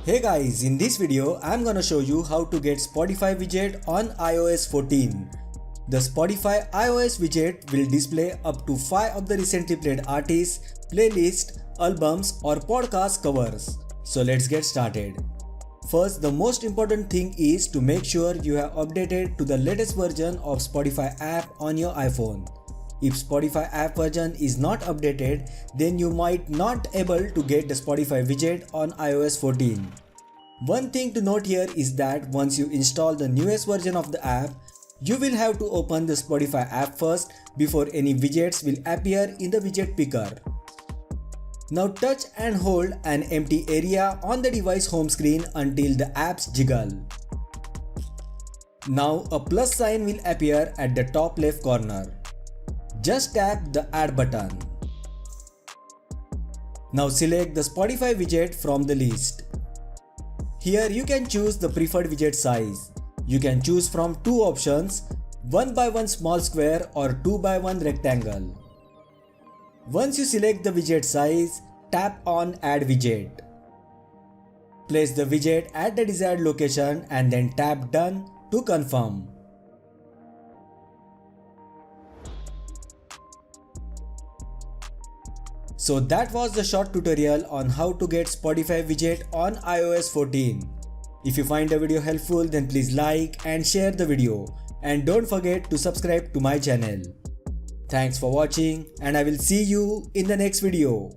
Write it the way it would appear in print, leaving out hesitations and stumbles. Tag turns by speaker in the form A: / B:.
A: Hey guys, in this video I'm gonna show you how to get Spotify widget on iOS 14. The Spotify iOS widget will display up to 5 of the recently played artists, playlists, albums or podcast covers. So let's get started. First, the most important thing is to make sure you have updated to the latest version of Spotify app on your iPhone. If Spotify app version is not updated, then you might not able to get the Spotify widget on iOS 14. One thing to note here is that once you install the newest version of the app, you will have to open the Spotify app first before any widgets will appear in the widget picker. Now touch and hold an empty area on the device home screen until the apps jiggle. Now a plus sign will appear at the top left corner. Just tap the add button. Now select the Spotify widget from the list. Here you can choose the preferred widget size. You can choose from two options, 1x1 small square or 2x1 rectangle. Once you select the widget size, tap on add widget. Place the widget at the desired location and then tap done to confirm. So that was the short tutorial on how to get Spotify widget on iOS 14. If you find the video helpful, then please like and share the video, and don't forget to subscribe to my channel. Thanks for watching and I will see you in the next video.